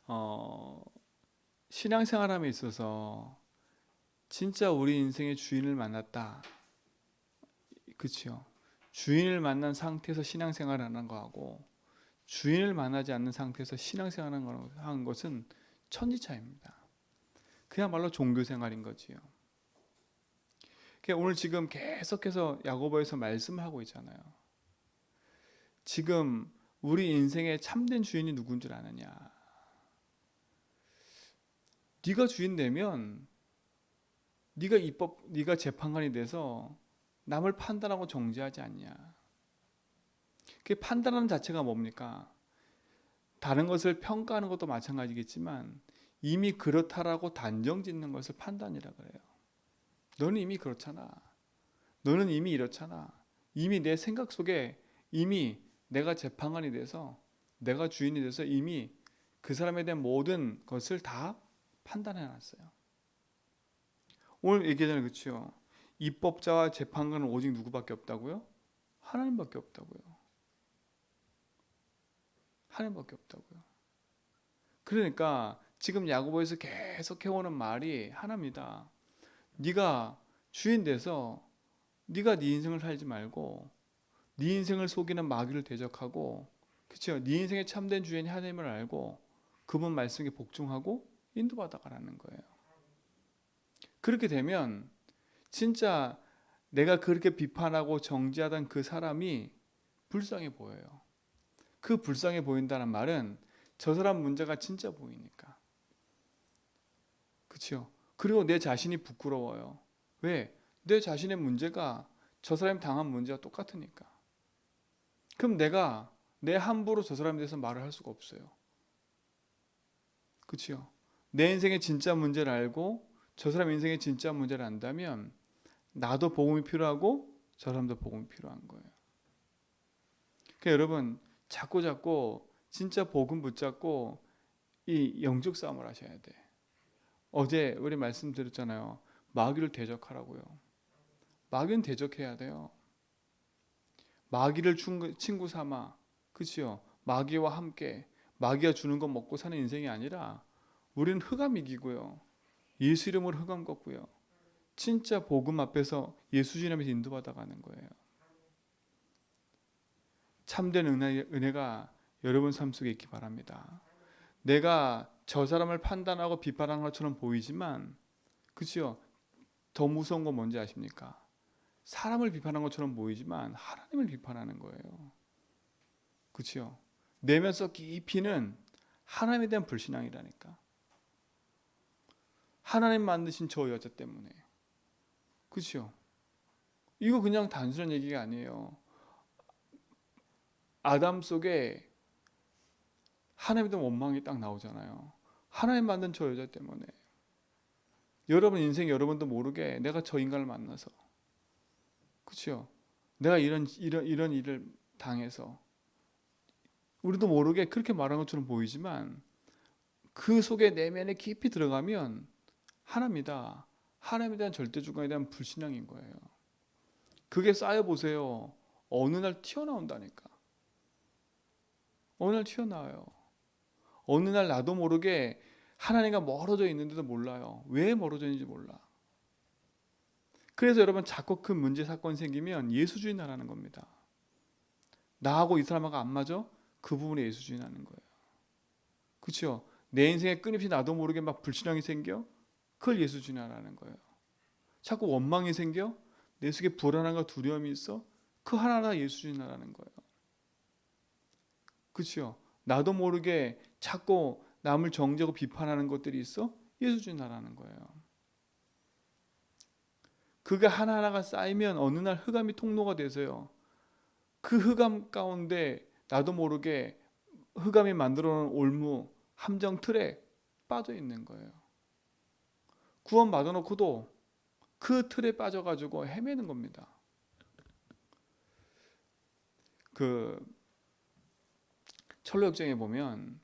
어, 신앙생활함에 있어서 진짜 우리 인생의 주인을 만났다. 그치요? 주인을 만난 상태에서 신앙생활하는 거하고 주인을 만나지 않는 상태에서 신앙생활하는 것은 천지차이입니다. 그야말로 종교생활인 거지요. 오늘 지금 계속해서 야고보에서 말씀하고 있잖아요. 지금 우리 인생의 참된 주인이 누군 줄 아느냐? 네가 주인 되면 네가 재판관이 돼서 남을 판단하고 정죄하지 않냐? 그 판단하는 자체가 뭡니까? 다른 것을 평가하는 것도 마찬가지겠지만 이미 그렇다라고 단정짓는 것을 판단이라 그래요. 너는 이미 그렇잖아. 너는 이미 이렇잖아. 이미 내 생각 속에 이미 내가 재판관이 돼서 내가 주인이 돼서 이미 그 사람에 대한 모든 것을 다 판단해 놨어요. 오늘 얘기하잖아요. 그렇죠? 입법자와 재판관은 오직 누구밖에 없다고요? 하나님밖에 없다고요. 하나님밖에 없다고요. 그러니까 지금 야고보에서 계속 해오는 말이 하나입니다. 네가 주인 돼서 네가 네 인생을 살지 말고 네 인생을 속이는 마귀를 대적하고, 그렇죠? 네 인생의 참된 주인이 하나님을 알고 그분 말씀에 복종하고 인도받아 가라는 거예요. 그렇게 되면 진짜 내가 그렇게 비판하고 정죄하던 그 사람이 불쌍해 보여요. 그 불쌍해 보인다는 말은 저 사람 문제가 진짜 보이니까. 그렇죠? 그리고 내 자신이 부끄러워요. 왜? 내 자신의 문제가 저 사람이 당한 문제와 똑같으니까. 그럼 내가 내 함부로 저 사람에 대해서 말을 할 수가 없어요. 그렇죠? 내 인생의 진짜 문제를 알고 저 사람 인생의 진짜 문제를 안다면 나도 복음이 필요하고 저 사람도 복음이 필요한 거예요. 그러니까 여러분 자꾸 진짜 복음 붙잡고 이 영적 싸움을 하셔야 돼. 어제 우리 말씀드렸잖아요. 마귀를 대적하라고요. 마귀는 대적해야 돼요. 마귀를 친구 삼아, 그치요? 마귀와 함께 마귀가 주는 것 먹고 사는 인생이 아니라 우리는 흑암 이기고요. 예수 이름으로 흑암 걷고요. 진짜 복음 앞에서 예수 주님에서 인도받아 가는 거예요. 참된 은혜가 여러분 삶 속에 있기 바랍니다. 내가 저 사람을 판단하고 비판하는 것처럼 보이지만, 그치요? 더 무서운 건 뭔지 아십니까? 사람을 비판하는 것처럼 보이지만 하나님을 비판하는 거예요. 그치요? 내면서 깊이는 하나님에 대한 불신앙이라니까. 하나님 만드신 저 여자 때문에. 그치요? 이거 그냥 단순한 얘기가 아니에요. 아담 속에 하나님에 대한 원망이 딱 나오잖아요. 하나님 만든 저 여자 때문에. 여러분 인생 여러분도 모르게 내가 저 인간을 만나서, 그치요? 내가 이런 일을 당해서, 우리도 모르게 그렇게 말한 것처럼 보이지만 그 속에 내면에 깊이 들어가면 하나입니다. 하나님에 대한 절대주권에 대한 불신앙인 거예요. 그게 쌓여 보세요. 어느 날 튀어나온다니까. 어느 날 튀어나와요. 어느 날 나도 모르게 하나님과 멀어져 있는데도 몰라요. 왜 멀어져 있는지 몰라. 그래서 여러분 자꾸 큰 문제 사건이 생기면 예수주의 하라는 겁니다. 나하고 이 사람하고 안 맞아? 그 부분에 예수주의 하는 거예요. 그렇죠? 내 인생에 끊임없이 나도 모르게 막 불신앙이 생겨? 그걸 예수주의 하라는 거예요. 자꾸 원망이 생겨? 내 속에 불안함과 두려움이 있어? 그 하나하나 예수주의 하라는 거예요. 그렇죠? 나도 모르게 자꾸 남을 정죄하고 비판하는 것들이 있어? 예수주의 하라는 거예요. 그게 하나하나가 쌓이면 어느 날 흑암이 통로가 돼서요. 그 흑암 가운데 나도 모르게 흑암이 만들어 놓은 올무, 함정 틀에 빠져 있는 거예요. 구원 받아놓고도 그 틀에 빠져가지고 헤매는 겁니다. 그 철로역정에 보면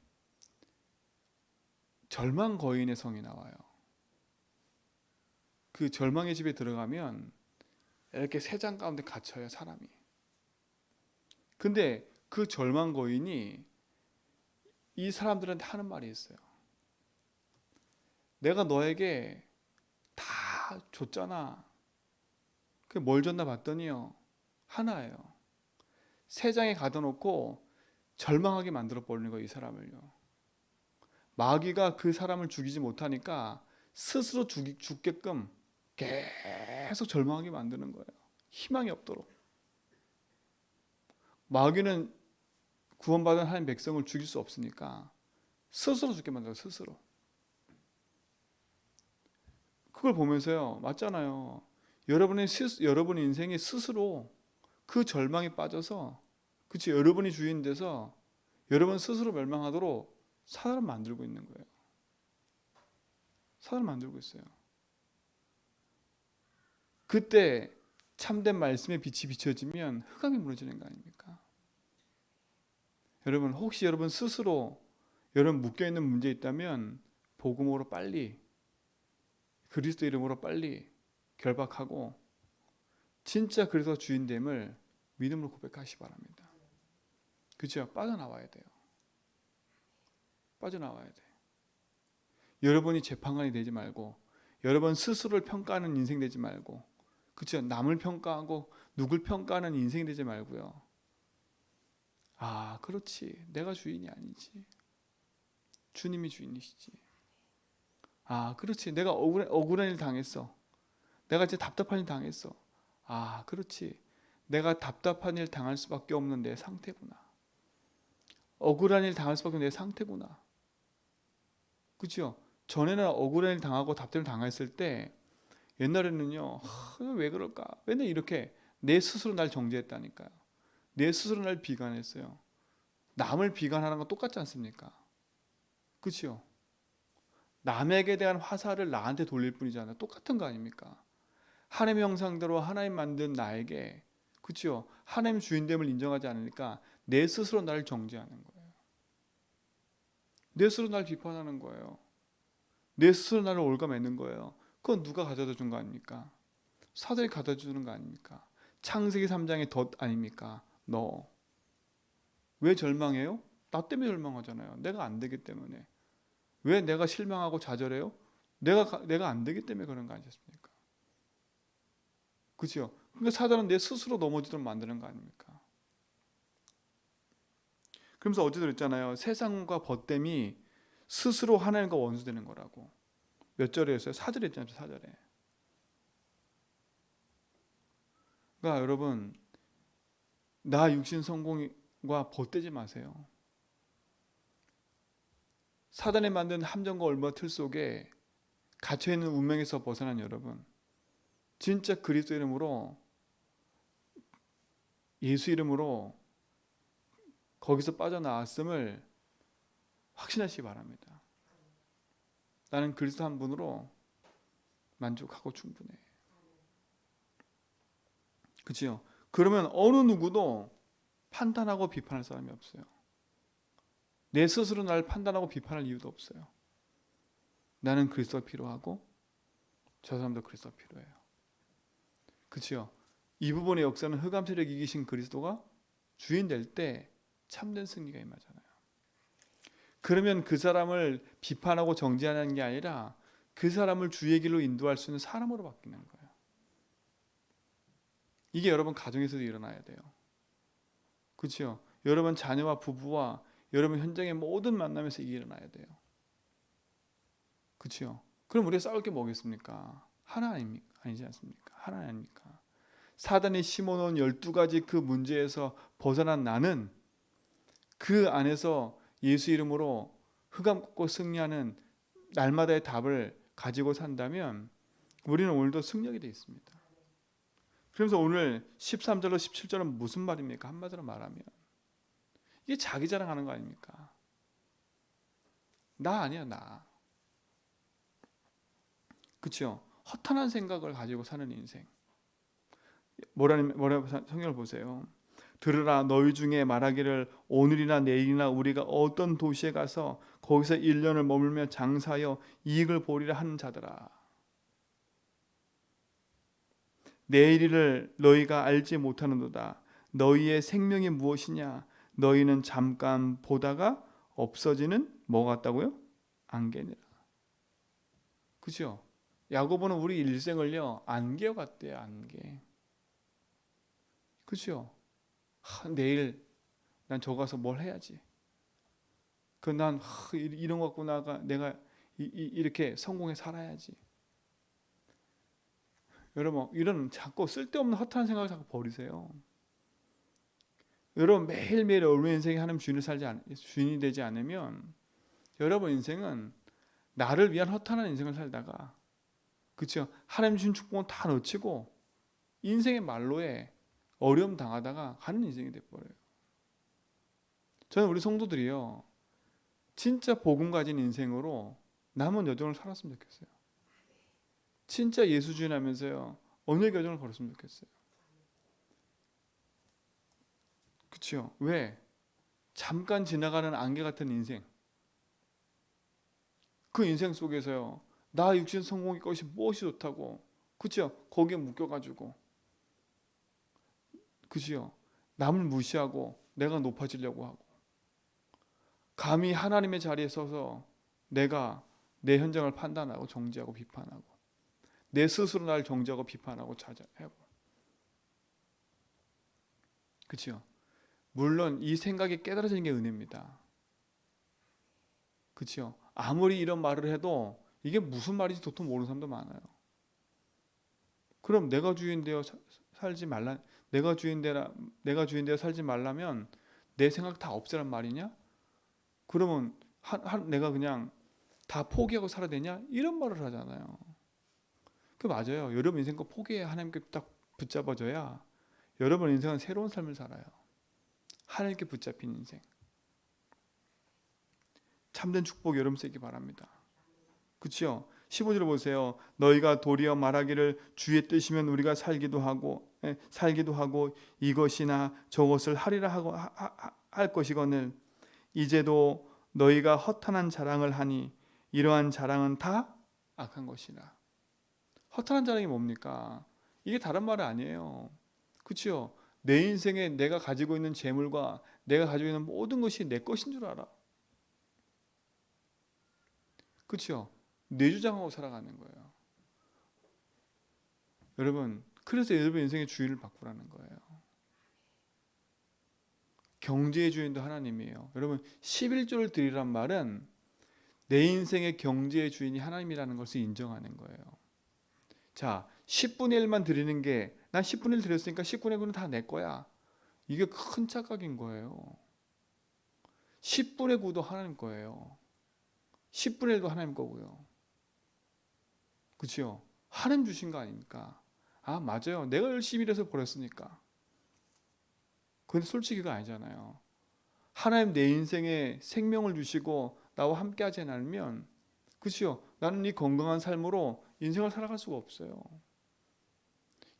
절망 거인의 성이 나와요. 그 절망의 집에 들어가면 이렇게 세 장 가운데 갇혀요, 사람이. 근데 그 절망 거인이 이 사람들한테 하는 말이 있어요. 내가 너에게 다 줬잖아. 그게 뭘 줬나 봤더니요, 하나예요. 세 장에 가둬놓고 절망하게 만들어 버리는 거예요, 이 사람을요. 마귀가 그 사람을 죽이지 못하니까 스스로 죽게끔 계속 절망하게 만드는 거예요. 희망이 없도록. 마귀는 구원받은 하나님 백성을 죽일 수 없으니까 스스로 죽게 만들어요. 스스로. 그걸 보면서요, 맞잖아요. 여러분의 인생이 스스로 그 절망에 빠져서, 그치, 여러분이 주인 돼서 여러분 스스로 멸망하도록 사단을 만들고 있는 거예요. 사단을 만들고 있어요. 그때 참된 말씀의 빛이 비춰지면 흑암이 무너지는 거 아닙니까? 여러분, 혹시 여러분 스스로 여러분 묶여있는 문제 있다면 복음으로 빨리, 그리스도 이름으로 빨리 결박하고 진짜 그래서 주인됨을 믿음으로 고백하시 바랍니다. 그렇죠? 빠져나와야 돼요. 빠져나와야 돼. 여러분이 재판관이 되지 말고, 여러분 스스로를 평가하는 인생 되지 말고, 그렇죠? 남을 평가하고 누굴 평가하는 인생 되지 말고요. 아, 그렇지. 내가 주인이 아니지. 주님이 주인이시지. 아, 그렇지. 내가 억울한 일 당했어. 내가 이제 답답한 일 당했어. 아, 그렇지. 내가 답답한 일 당할 수밖에 없는 내 상태구나. 억울한 일 당할 수밖에 없는 내 상태구나. 그렇죠? 전에는 억울한 일 당하고 답답한 일 당했을 때 옛날에는요, 왜 그럴까? 맨날 이렇게 내 스스로 날 정죄했다니까요. 내 스스로 날 비관했어요. 남을 비관하는 건 똑같지 않습니까? 그렇죠? 남에게 대한 화살을 나한테 돌릴 뿐이잖아요. 똑같은 거 아닙니까? 하나님의 형상대로 하나님 만든 나에게, 그렇죠? 하나님 주인됨을 인정하지 않으니까 내 스스로 나를 정죄하는 거예요. 내 스스로 나를 비판하는 거예요. 내 스스로 나를 올가매는 거예요. 그건 누가 가져다 준 거 아닙니까? 사단이 가져다 주는 거 아닙니까? 창세기 3장의 덫 아닙니까? 너 왜 절망해요? 나 때문에 절망하잖아요. 내가 안 되기 때문에. 왜 내가 실망하고 좌절해요? 내가 안 되기 때문에 그런 거 아니겠습니까? 그렇죠? 그러니까 사단은 내 스스로 넘어지도록 만드는 거 아닙니까? 그러면서 어제도 그랬잖아요. 세상과 벗됨이 스스로 하나님과 원수되는 거라고. 몇 절에 했어요? 4절에 했잖아요. 4절에. 그러니까 여러분, 나 육신 성공과 벗되지 마세요. 사단이 만든 함정과 얼마 틀 속에 갇혀있는 운명에서 벗어난 여러분, 진짜 그리스도 이름으로, 예수 이름으로 거기서 빠져나왔음을 확신하시기 바랍니다. 나는 그리스도 한 분으로 만족하고 충분해. 그치요? 그러면 어느 누구도 판단하고 비판할 사람이 없어요. 내 스스로 나를 판단하고 비판할 이유도 없어요. 나는 그리스도가 필요하고 저 사람도 그리스도가 필요해요. 그치요? 이 부분의 역사는 흑암 세력이 이기신 그리스도가 주인 될 때 참된 승리가 임하잖아요. 그러면 그 사람을 비판하고 정죄하는 게 아니라 그 사람을 주의 길로 인도할 수 있는 사람으로 바뀌는 거예요. 이게 여러분 가정에서도 일어나야 돼요. 그렇죠? 여러분 자녀와 부부와 여러분 현장의 모든 만남에서 이게 일어나야 돼요. 그렇죠? 그럼 우리가 싸울 게 뭐겠습니까? 하나 아니지 않습니까? 하나 아닙니까? 사단이 심어놓은 12가지 그 문제에서 벗어난 나는 그 안에서 예수 이름으로 흑암 꺾고 승리하는 날마다의 답을 가지고 산다면 우리는 오늘도 승리하게 되어 있습니다. 그래서 오늘 13절로 17절은 무슨 말입니까? 한마디로 말하면 이게 자기 자랑하는 거 아닙니까? 나 아니야, 나. 그렇죠? 허탄한 생각을 가지고 사는 인생. 뭐라 성경을 보세요. 들으라, 너희 중에 말하기를 오늘이나 내일이나 우리가 어떤 도시에 가서 거기서 1년을 머물며 장사하여 이익을 보리라 하는 자들아. 내일을 너희가 알지 못하는도다. 너희의 생명이 무엇이냐? 너희는 잠깐 보다가 없어지는 뭐 같다고요? 안개니라. 그죠? 야고보는 우리 일생을요 안개 같대요. 안개. 그죠? 내일 난 저 가서 뭘 해야지. 난 이런 거 갖고 내가 이렇게 성공해 살아야지. 여러분 이런 자꾸 쓸데없는 허탄 생각을 자꾸 버리세요. 여러분 매일매일 여러분 인생에 하나님 주인이 되지 않으면 여러분 인생은 나를 위한 허탄한 인생을 살다가 그렇죠? 하나님 주신 축복은 다 놓치고 인생의 말로에 어려움 당하다가 가는 인생이 돼버려요. 저는 우리 성도들이요 진짜 복음 가진 인생으로 남은 여정을 살았으면 좋겠어요. 진짜 예수 주인하면서요 언약 여정을 걸었으면 좋겠어요. 그렇죠? 왜? 잠깐 지나가는 안개 같은 인생, 그 인생 속에서요 나 육신 성공의 것이 무엇이 좋다고, 그렇죠? 거기에 묶여가지고, 그렇죠? 남을 무시하고 내가 높아지려고 하고, 감히 하나님의 자리에 서서 내가 내 현장을 판단하고 정죄하고 비판하고, 내 스스로 날 정죄하고 비판하고 자자하고, 그렇죠? 물론 이 생각이 깨달아지는 게 은혜입니다. 그렇죠? 아무리 이런 말을 해도 이게 무슨 말인지 도통 모르는 사람도 많아요. 그럼 내가 주인되어 살지 말라, 내가 주인되어 살지 말라면 내 생각 다 없애란 말이냐? 그러면 내가 그냥 다 포기하고 살아야 되냐? 이런 말을 하잖아요. 그 맞아요. 여러분 인생 거 포기해 하나님께 딱 붙잡아줘야 여러분 인생은 새로운 삶을 살아요. 하나님께 붙잡힌 인생. 참된 축복 여러분 있기 바랍니다. 그렇죠? 15절 보세요. 너희가 도리어 말하기를 주의 뜻이면 우리가 살기도 하고 이것이나 저것을 하리라 하고 할 것이거늘 이제도 너희가 허탄한 자랑을 하니 이러한 자랑은 다 악한 것이라. 허탄한 자랑이 뭡니까? 이게 다른 말이 아니에요. 그렇죠? 내 인생에 내가 가지고 있는 재물과 내가 가지고 있는 모든 것이 내 것인 줄 알아. 그렇죠? 뇌주장하고 살아가는 거예요. 여러분, 그래서 여러분 인생의 주인을 바꾸라는 거예요. 경제의 주인도 하나님이에요. 여러분 11조를 드리란 말은 내 인생의 경제의 주인이 하나님이라는 것을 인정하는 거예요. 자, 10분의 1만 드리는 게 난 10분의 1 드렸으니까 10분의 9는 다 내 거야. 이게 큰 착각인 거예요. 10분의 9도 하나님 거예요. 10분의 1도 하나님 거고요. 그렇죠? 하나님 주신 거 아닙니까? 아 맞아요. 내가 열심히 일해서 벌었으니까. 근데 솔직히 그거 아니잖아요. 하나님 내 인생에 생명을 주시고 나와 함께 하지 않으면, 그렇죠? 나는 이 건강한 삶으로 인생을 살아갈 수가 없어요.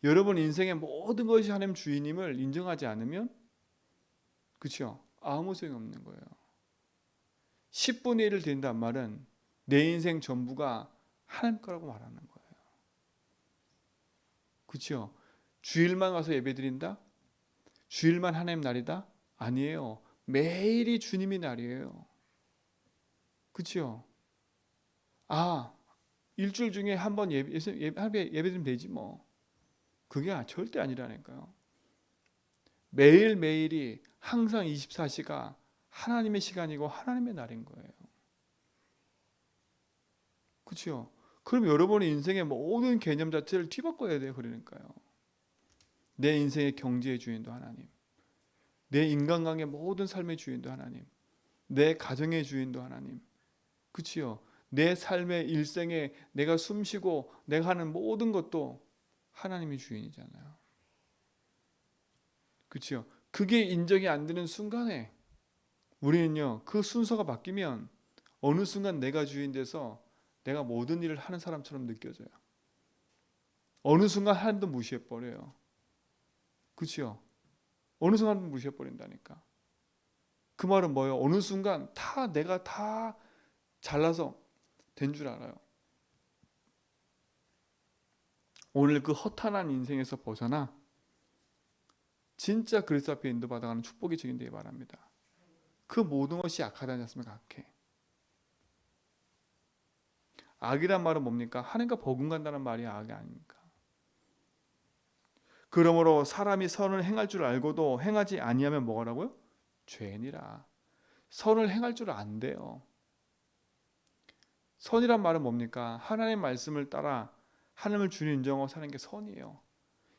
여러분 인생의 모든 것이 하나님 주인임을 인정하지 않으면, 그렇죠? 아무 소용이 없는 거예요. 10분의 1을 드린다는 말은 내 인생 전부가 하나님 거라고 말하는 거예요. 그렇죠? 주일만 와서 예배 드린다? 주일만 하나님 날이다? 아니에요. 매일이 주님의 날이에요. 그렇죠? 아, 일주일 중에 한 번 예배드리면 되지 뭐. 그게 절대 아니라니까요. 매일매일이 항상 24시가 하나님의 시간이고 하나님의 날인 거예요. 그렇죠? 그럼 여러분의 인생의 모든 개념 자체를 뒤바꿔야 돼요. 그러니까요. 내 인생의 경제의 주인도 하나님, 내 인간관계 모든 삶의 주인도 하나님, 내 가정의 주인도 하나님. 그렇지요? 내 삶의 일생에 내가 숨쉬고 내가 하는 모든 것도 하나님이 주인이잖아요. 그렇죠? 그게 인정이 안 되는 순간에 우리는요 그 순서가 바뀌면 어느 순간 내가 주인 돼서 내가 모든 일을 하는 사람처럼 느껴져요. 어느 순간 하나님도 무시해 버려요. 그렇죠? 어느 순간 무시해 버린다니까. 그 말은 뭐예요? 어느 순간 내가 다 잘나서 된 줄 알아요. 오늘 그 허탄한 인생에서 벗어나 진짜 그리스도 앞에 인도받아가는 축복이 증인되기 바랍니다. 그 모든 것이 악하다는 말씀을 각해. 악이란 말은 뭡니까? 하나님과 버금간다는 말이 악이 아닙니까? 그러므로 사람이 선을 행할 줄 알고도 행하지 아니하면 뭐라고요? 죄니라. 선을 행할 줄 안 돼요. 선이란 말은 뭡니까? 하나님의 말씀을 따라 하나님을 주님 인정하고 사는 게 선이에요.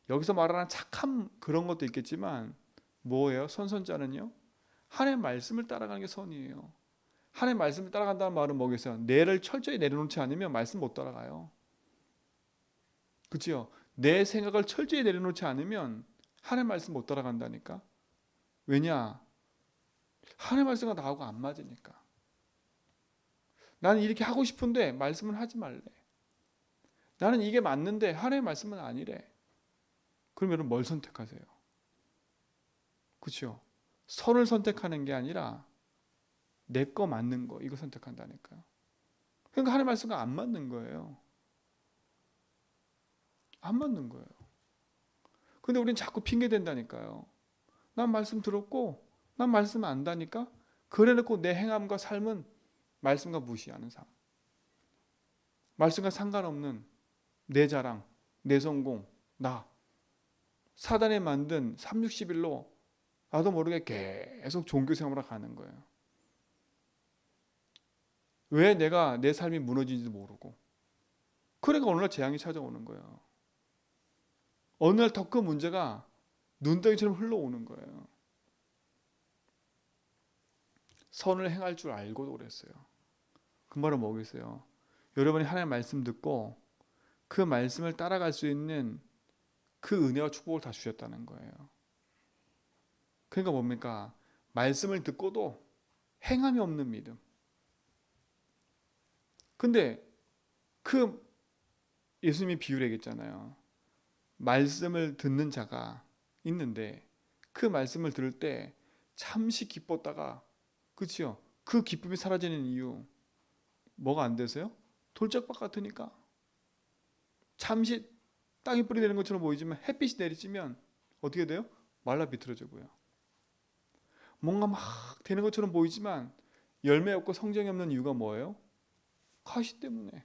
여기서 말하는 착한 그런 것도 있겠지만 뭐예요? 선선자는요? 하나님의 말씀을 따라가는 게 선이에요. 하나님의 말씀을 따라간다는 말은 뭐겠어요? 뇌를 철저히 내려놓지 않으면 말씀 못 따라가요. 그렇죠? 내 생각을 철저히 내려놓지 않으면 하나님의 말씀 못 따라간다니까. 왜냐? 하나님의 말씀과 나하고 안 맞으니까. 나는 이렇게 하고 싶은데 말씀은 하지 말래. 나는 이게 맞는데 하나님의 말씀은 아니래. 그럼 여러분 뭘 선택하세요? 그렇죠? 선을 선택하는 게 아니라 내 거 맞는 거 이거 선택한다니까요. 그러니까 하나님의 말씀과 안 맞는 거예요. 안 맞는 거예요. 근데 우린 자꾸 핑계 댄다니까요. 난 말씀 들었고 난 말씀 안다니까. 그래놓고 내 행함과 삶은 말씀과 무시하는 삶. 말씀과 상관없는 내 자랑, 내 성공, 나. 사단이 만든 360일로 나도 모르게 계속 종교 생활을 가는 거예요. 왜 내가 내 삶이 무너진지도 모르고. 그러니까 어느 날 재앙이 찾아오는 거예요. 어느 날 더 큰 문제가 눈덩이처럼 흘러오는 거예요. 선을 행할 줄 알고도 그랬어요. 그 말은 뭐겠어요? 여러분이 하나님의 말씀 듣고 그 말씀을 따라갈 수 있는 그 은혜와 축복을 다 주셨다는 거예요. 그러니까 뭡니까? 말씀을 듣고도 행함이 없는 믿음. 근데 그 예수님이 비유를 얘기했잖아요. 말씀을 듣는 자가 있는데 그 말씀을 들을 때 잠시 기뻤다가 그치요? 그 기쁨이 사라지는 이유 뭐가 안 되세요? 돌짝밭 같으니까 잠시 땅이 뿌리 내리는 것처럼 보이지만 햇빛이 내리쬐면 어떻게 돼요? 말라 비틀어지고요. 뭔가 막 되는 것처럼 보이지만 열매 없고 성장이 없는 이유가 뭐예요? 가시 때문에.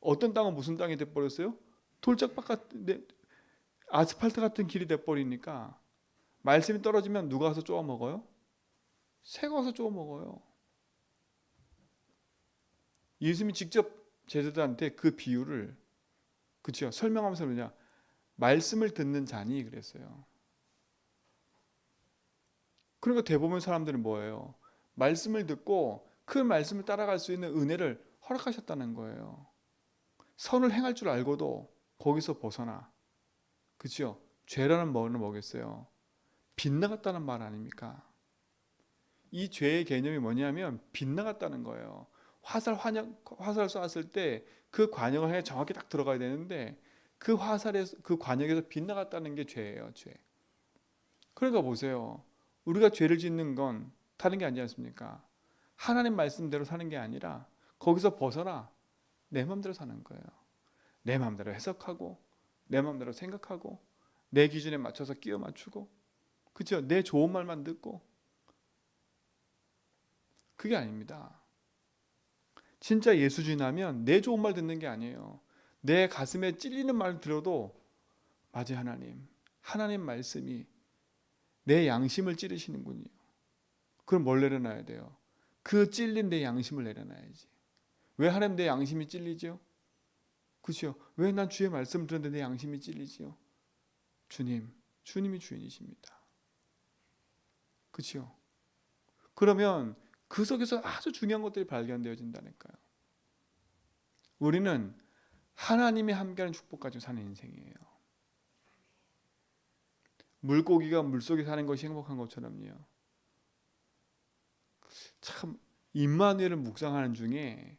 어떤 땅은 무슨 땅이 돼버렸어요? 돌짝밭 같은 아스팔트 같은 길이 돼버리니까 말씀이 떨어지면 누가 와서 쪼아 먹어요? 새가 와서 쪼아 먹어요. 예수님이 직접 제자들한테 그 비유를 그렇죠? 설명하면서 뭐냐? 말씀을 듣는 자니 그랬어요. 그러니까 대부분 사람들은 뭐예요? 말씀을 듣고 그 말씀을 따라갈 수 있는 은혜를 허락하셨다는 거예요. 선을 행할 줄 알고도 거기서 벗어나. 그렇죠? 죄라는 뭐는 뭐겠어요? 빗나갔다는 말 아닙니까? 이 죄의 개념이 뭐냐면 빗나갔다는 거예요. 화살 쐈을 때 그 관역을 향해 정확히 딱 들어가야 되는데 그 화살에서 그 관역에서 빗나갔다는 게 죄예요, 죄. 그러니까 보세요. 우리가 죄를 짓는 건 다른 게 아니지 않습니까? 하나님 말씀대로 사는 게 아니라 거기서 벗어나 내 마음대로 사는 거예요. 내 마음대로 해석하고 내 마음대로 생각하고 내 기준에 맞춰서 끼워 맞추고 그렇죠? 내 좋은 말만 듣고 그게 아닙니다. 진짜 예수주의하면 내 좋은 말 듣는 게 아니에요. 내 가슴에 찔리는 말 들어도 맞아요 하나님. 하나님 말씀이 내 양심을 찌르시는군요. 그럼 뭘 내려놔야 돼요? 그 찔린 내 양심을 내려놔야지. 왜 하나님 내 양심이 찔리죠? 그렇죠? 왜 난 주의 말씀을 들었는데 내 양심이 찔리지요? 주님이 주인이십니다. 그렇죠? 그러면 그 속에서 아주 중요한 것들이 발견되어진다니까요. 우리는 하나님이 함께하는 축복 가지고 사는 인생이에요. 물고기가 물속에 사는 것이 행복한 것처럼요. 참 임마누엘을 묵상하는 중에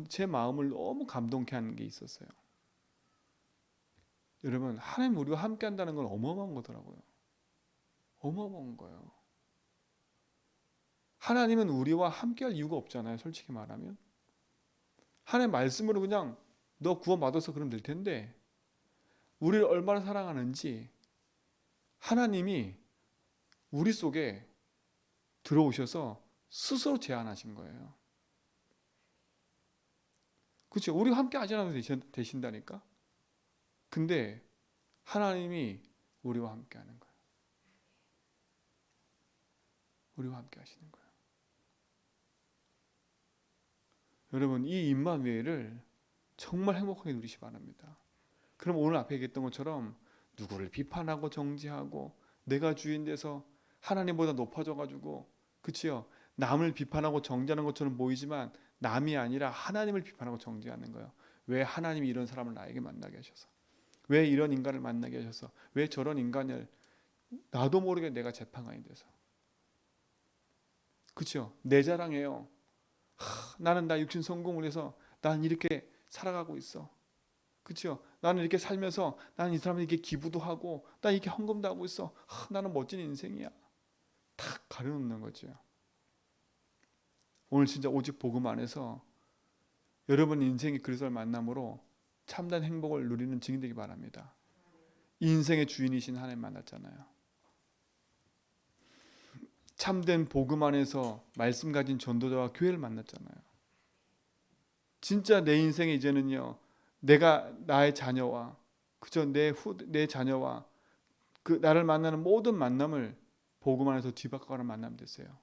제 마음을 너무 감동케 하는 게 있었어요. 여러분 하나님 우리와 함께한다는 건 어마어마한 거더라고요. 어마어마한 거예요. 하나님은 우리와 함께할 이유가 없잖아요. 솔직히 말하면 하나님 말씀으로 그냥 너 구원받아서 그러면 될 텐데 우리를 얼마나 사랑하는지 하나님이 우리 속에 들어오셔서 스스로 제안하신 거예요. 그렇죠? 우리가 함께 하지 않아도 되신다니까. 근데 하나님이 우리와 함께 하는 거예요. 우리와 함께 하시는 거예요. 여러분, 이 임마누엘을 정말 행복하게 누리시 바랍니다. 그럼 오늘 앞에 얘기했던 것처럼 누구를 비판하고 정죄하고 내가 주인 돼서 하나님보다 높아져 가지고, 그치요? 남을 비판하고 정죄하는 것처럼 보이지만 남이 아니라 하나님을 비판하고 정죄하는 거예요. 왜 하나님이 이런 사람을 나에게 만나게 하셔서, 왜 이런 인간을 만나게 하셔서, 왜 저런 인간을 나도 모르게 내가 재판관이 돼서, 그치요? 내 자랑해요. 나는 나 육신 성공을 해서 난 이렇게 살아가고 있어. 그렇죠? 나는 이렇게 살면서 나는 이 사람에게 기부도 하고 난 이렇게 헌금도 하고 있어. 나는 멋진 인생이야. 탁 가려놓는 거죠. 오늘 진짜 오직 복음 안에서 여러분 인생의 그리스도를 만남으로 참된 행복을 누리는 증인 되기 바랍니다. 인생의 주인이신 하나님 만났잖아요. 참된 복음 안에서 말씀 가진 전도자와 교회를 만났잖아요. 진짜 내 인생에 이제는요, 내가 나의 자녀와, 그저 내 자녀와 그 나를 만나는 모든 만남을 복음 안에서 뒤바꿔가는 만남 됐어요.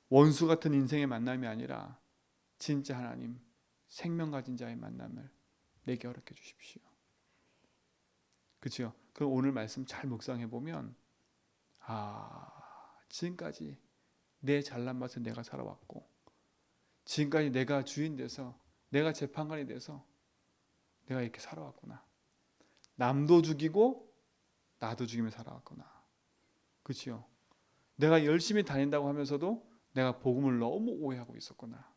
원수 같은 인생의 만남이 아니라 진짜 하나님 생명 가진 자의 만남을 내게 허락해 주십시오. 그렇죠? 그 오늘 말씀 잘 묵상해 보면 지금까지 내 잘난 맛에 내가 살아왔고, 지금까지 내가 주인 돼서, 내가 재판관이 돼서 내가 이렇게 살아왔구나. 남도 죽이고 나도 죽이며 살아왔구나. 그렇죠? 내가 열심히 다닌다고 하면서도 내가 복음을 너무 오해하고 있었구나.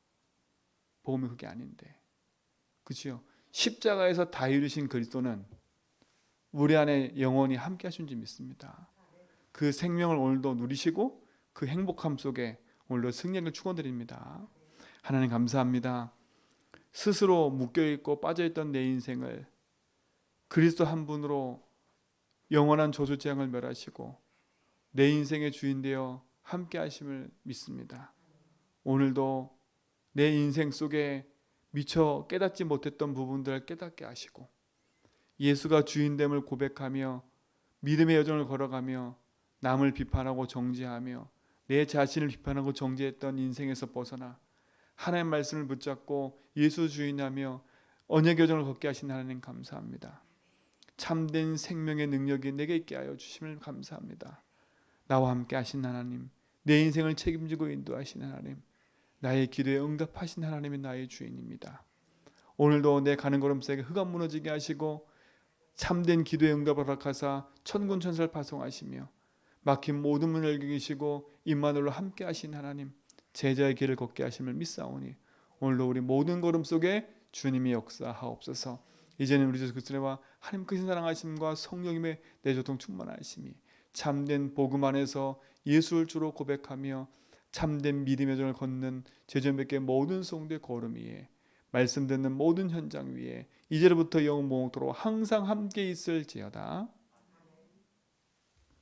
복음이 그게 아닌데. 그렇죠? 십자가에서 다 이루신 그리스도는 우리 안에 영원히 함께 하신 줄 믿습니다. 그 생명을 오늘도 누리시고 그 행복함 속에 오늘도 승리를 축원드립니다. 하나님 감사합니다. 스스로 묶여있고 빠져있던 내 인생을 그리스도 한 분으로 영원한 저주재앙을 멸하시고 내 인생의 주인 되어 함께 하심을 믿습니다. 오늘도 내 인생 속에 미처 깨닫지 못했던 부분들을 깨닫게 하시고 예수가 주인됨을 고백하며 믿음의 여정을 걸어가며 남을 비판하고 정죄하며 내 자신을 비판하고 정죄했던 인생에서 벗어나 하나님의 말씀을 붙잡고 예수 주인하며 언약의 여정을 걷게 하신 하나님 감사합니다. 참된 생명의 능력이 내게 있게 하여 주심을 감사합니다. 나와 함께 하신 하나님, 내 인생을 책임지고 인도하신 하나님, 나의 기도에 응답하신 하나님이 나의 주인입니다. 오늘도 내 가는 걸음새에 흑암 무너지게 하시고 참된 기도에 응답을 허락하사 천군 천사를 파송하시며 막힌 모든 문을 열게 계시고 임마누엘로 함께 하신 하나님, 제자의 길을 걷게 하심을 믿사오니 오늘도 우리 모든 걸음 속에 주님이 역사하옵소서. 이제는 우리 예수 그리스도와 하나님 크신 사랑하심과 성령님의 내조통 충만하심이 참된 복음 안에서 예수를 주로 고백하며 참된 믿음의 여정을 걷는 제자몇개 모든 성도의 걸음 위에 말씀 듣는 모든 현장 위에 이제로부터 영원토록 항상 함께 있을지어다.